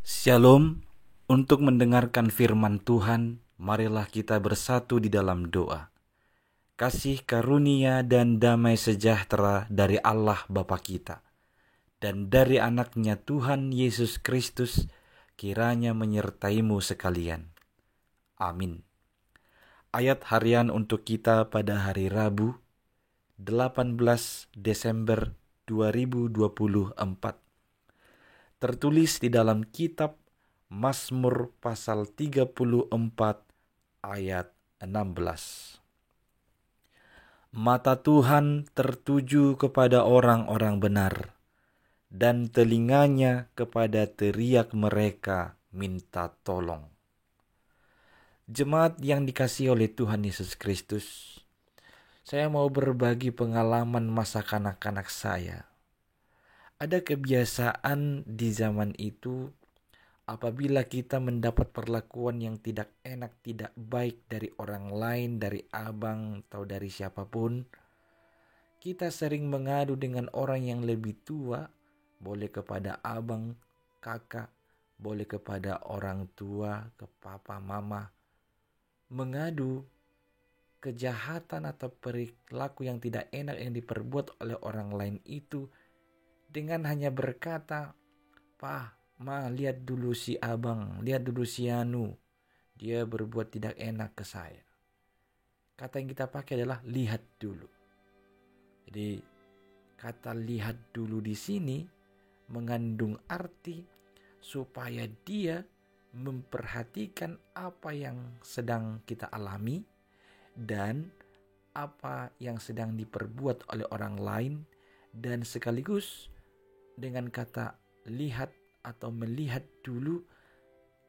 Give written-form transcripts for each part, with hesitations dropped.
Shalom. Untuk mendengarkan firman Tuhan, marilah kita bersatu di dalam doa. Kasih karunia dan damai sejahtera dari Allah Bapa kita dan dari anaknya Tuhan Yesus Kristus kiranya menyertaimu sekalian. Amin. Ayat harian untuk kita pada hari Rabu, 18 Desember 2024. Tertulis di dalam kitab Mazmur pasal 34 ayat 16. Mata Tuhan tertuju kepada orang-orang benar, dan telinganya kepada teriak mereka minta tolong. Jemaat yang dikasihi oleh Tuhan Yesus Kristus, saya mau berbagi pengalaman masa kanak-kanak saya. Ada kebiasaan di zaman itu, apabila kita mendapat perlakuan yang tidak enak, tidak baik dari orang lain, dari abang atau dari siapapun, kita sering mengadu dengan orang yang lebih tua, boleh kepada abang, kakak, boleh kepada orang tua, ke papa, mama. Mengadu kejahatan atau perilaku yang tidak enak yang diperbuat oleh orang lain itu dengan hanya berkata, "Pak, Ma, lihat dulu si abang, lihat dulu si Anu, dia berbuat tidak enak ke saya." Kata yang kita pakai adalah lihat dulu. Jadi kata lihat dulu di sini mengandung arti supaya dia memperhatikan apa yang sedang kita alami dan apa yang sedang diperbuat oleh orang lain, dan sekaligus dengan kata lihat atau melihat dulu,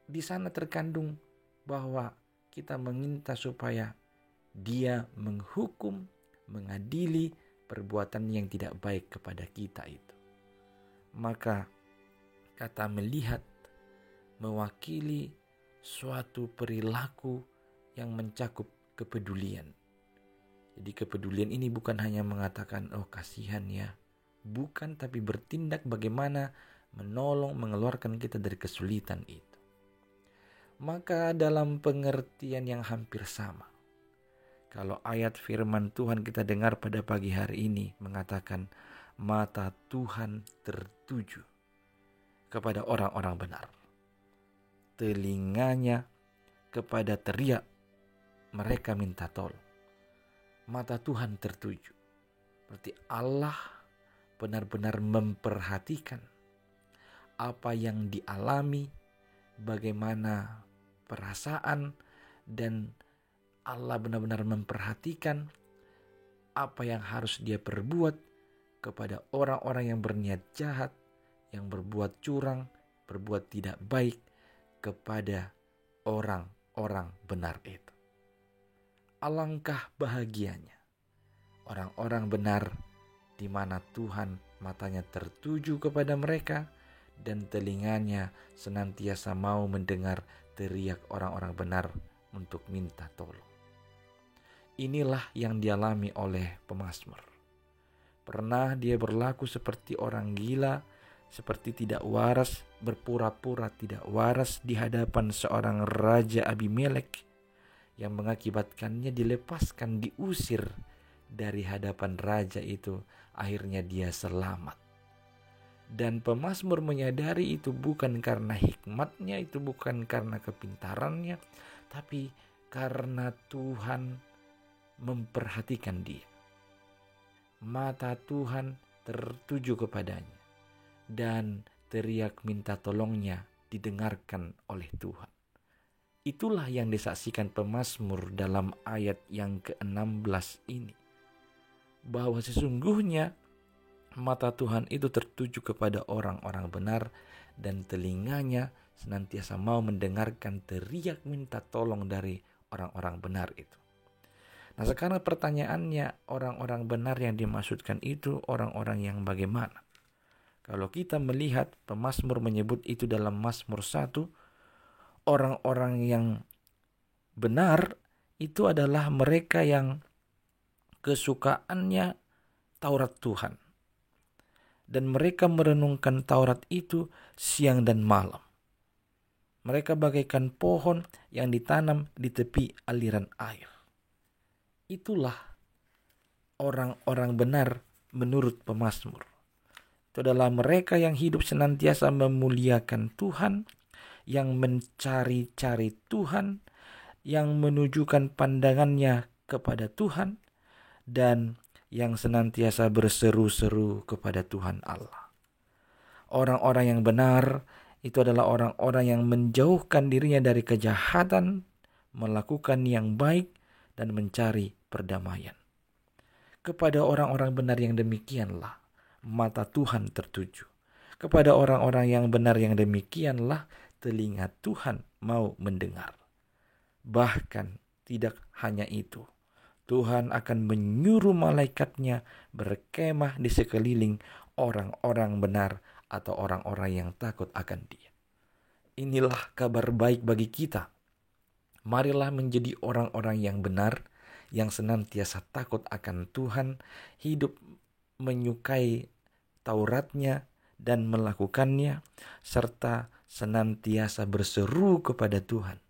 di sana terkandung bahwa kita meminta supaya dia menghukum, mengadili perbuatan yang tidak baik kepada kita itu. Maka kata melihat mewakili suatu perilaku yang mencakup kepedulian. Jadi kepedulian ini bukan hanya mengatakan, "Oh kasihan ya." Bukan, tapi bertindak bagaimana menolong, mengeluarkan kita dari kesulitan itu. Maka dalam pengertian yang hampir sama, kalau ayat firman Tuhan kita dengar pada pagi hari ini mengatakan, mata Tuhan tertuju kepada orang-orang benar, telinganya kepada teriak mereka minta tolong. Mata Tuhan tertuju, berarti Allah benar-benar memperhatikan apa yang dialami, bagaimana perasaan, dan Allah benar-benar memperhatikan apa yang harus dia perbuat kepada orang-orang yang berniat jahat, yang berbuat curang, berbuat tidak baik kepada orang-orang benar itu. Alangkah bahagianya orang-orang benar di mana Tuhan matanya tertuju kepada mereka dan telinganya senantiasa mau mendengar teriak orang-orang benar untuk minta tolong. Inilah yang dialami oleh pemazmur. Pernah dia berlaku seperti orang gila, seperti tidak waras, berpura-pura tidak waras di hadapan seorang Raja Abimelek yang mengakibatkannya dilepaskan, diusir dari hadapan raja itu. Akhirnya dia selamat. Dan pemazmur menyadari itu bukan karena hikmatnya, itu bukan karena kepintarannya, tapi karena Tuhan memperhatikan dia. Mata Tuhan tertuju kepadanya dan teriak minta tolongnya didengarkan oleh Tuhan. Itulah yang disaksikan pemazmur dalam ayat yang ke-16 ini. Bahwa sesungguhnya mata Tuhan itu tertuju kepada orang-orang benar dan telinganya senantiasa mau mendengarkan teriak minta tolong dari orang-orang benar itu. Nah sekarang pertanyaannya, orang-orang benar yang dimaksudkan itu orang-orang yang bagaimana? Kalau kita melihat pemazmur menyebut itu dalam Mazmur 1, orang-orang yang benar itu adalah mereka yang kesukaannya Taurat Tuhan. Dan mereka merenungkan Taurat itu siang dan malam. Mereka bagaikan pohon yang ditanam di tepi aliran air. Itulah orang-orang benar menurut pemazmur. Itu adalah mereka yang hidup senantiasa memuliakan Tuhan, yang mencari-cari Tuhan, yang menunjukkan pandangannya kepada Tuhan, dan yang senantiasa berseru-seru kepada Tuhan Allah. Orang-orang yang benar itu adalah orang-orang yang menjauhkan dirinya dari kejahatan, melakukan yang baik, dan mencari perdamaian. Kepada orang-orang benar yang demikianlah mata Tuhan tertuju. Kepada orang-orang yang benar yang demikianlah telinga Tuhan mau mendengar. Bahkan tidak hanya itu, Tuhan akan menyuruh malaikatnya berkemah di sekeliling orang-orang benar atau orang-orang yang takut akan Dia. Inilah kabar baik bagi kita. Marilah menjadi orang-orang yang benar, yang senantiasa takut akan Tuhan, hidup menyukai Tauratnya dan melakukannya, serta senantiasa berseru kepada Tuhan.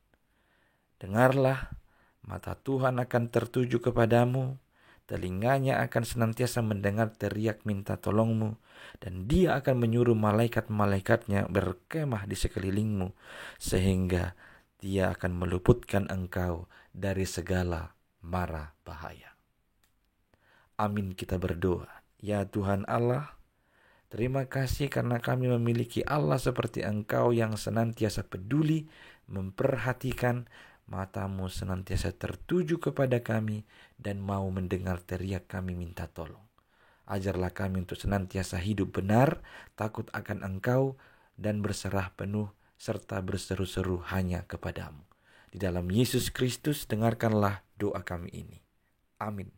Dengarlah, mata Tuhan akan tertuju kepadamu, telinganya akan senantiasa mendengar teriak minta tolongmu, dan Dia akan menyuruh malaikat-malaikatnya berkemah di sekelilingmu, sehingga Dia akan meluputkan engkau dari segala mara bahaya. Amin, kita berdoa. Ya Tuhan Allah, terima kasih karena kami memiliki Allah seperti Engkau yang senantiasa peduli, memperhatikan, matamu senantiasa tertuju kepada kami dan mau mendengar teriak kami minta tolong. Ajarlah kami untuk senantiasa hidup benar, takut akan Engkau, dan berserah penuh serta berseru-seru hanya kepadamu. Di dalam Yesus Kristus dengarkanlah doa kami ini. Amin.